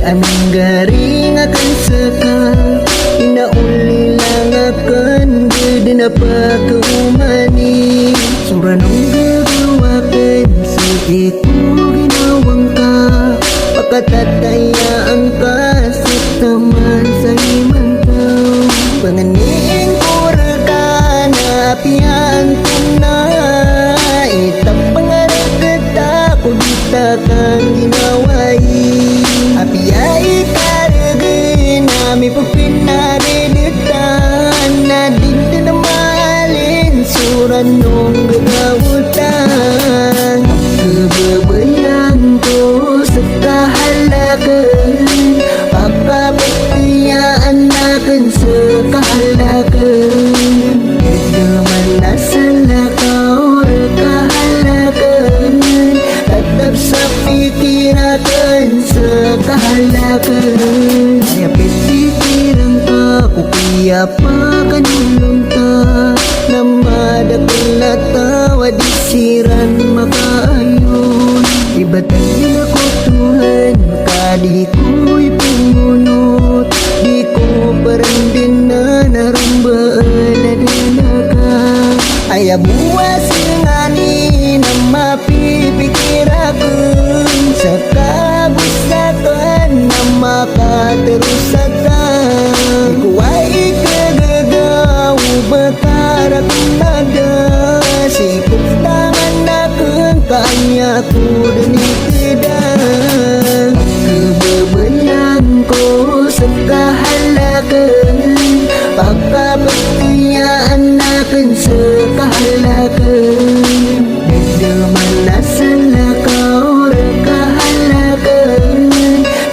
Anong garing akan seka inauli lang akan gede na pagkaumani suranong gagawakan sige ko ginawang ka pagkatatayaan ka sa taman sa imantaw panganiin pura ka na apian na itang pangarap kita ko dita kang ginawai apiyay karagin nami pagpinariditan na dito na maalin suranong gagawutan kababayan ko sa kahalakan pagkabagtiyaan nakan sa kahalakan nagdaman na sa lakaw kahalakan tatap sa pikirakan sa kahalakan yapit pikiran ka kupiya pa kanulong ta na madakil na tawa disiran makaayon ibatan ako Tuhan maka di ko'y pumunot di ko parang din na narumbaan na dinaka ay abuwas ngani na mapipikirakan sa kabusakan na makaterusatan ko ay kagagaw bakarak nada sikap tangan akan kanya ko dinitidan kebebayan ko sa kahalakan pagkabagtiyaan akan sa kahalakan nagdaman na sa lakaw kahalakan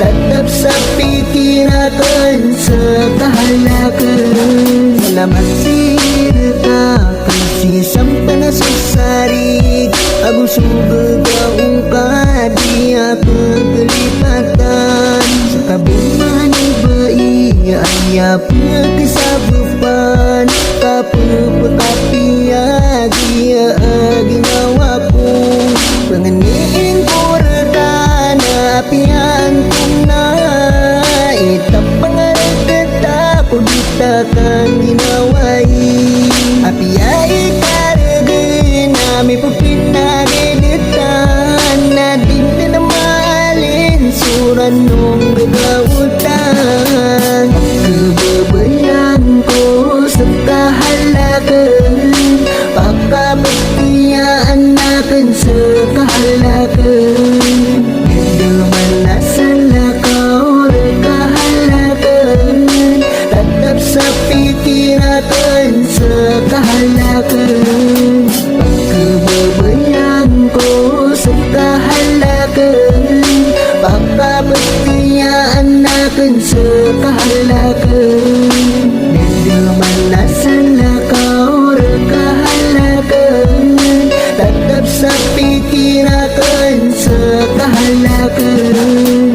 tatap sa pikirakan sa kahalakan salamat sirta kasisam panasusarig agusuga gaong ka di akong kalipatan sa kabuman ibai aya pagkasabupan kapapakapiya dia ginawa ko panganiin pura ka na apian na itang pangarap kita ko dita kang ginawai apiyay karagin nami pagpinariditan na dito na maalin suranong gagawutan kababayan ko sa kahalakan pagkabagtiyaan akan sa kahalakan nagdaman na sa lakaw kahalakan tatap sa pikirakan sa kahalakan pagkababayan ko sa kahalakan pagkabagtiyaan akan sa kahalakan nagdaman na sa lakaw kahalakan tatap sa pikirakan sa kahalakan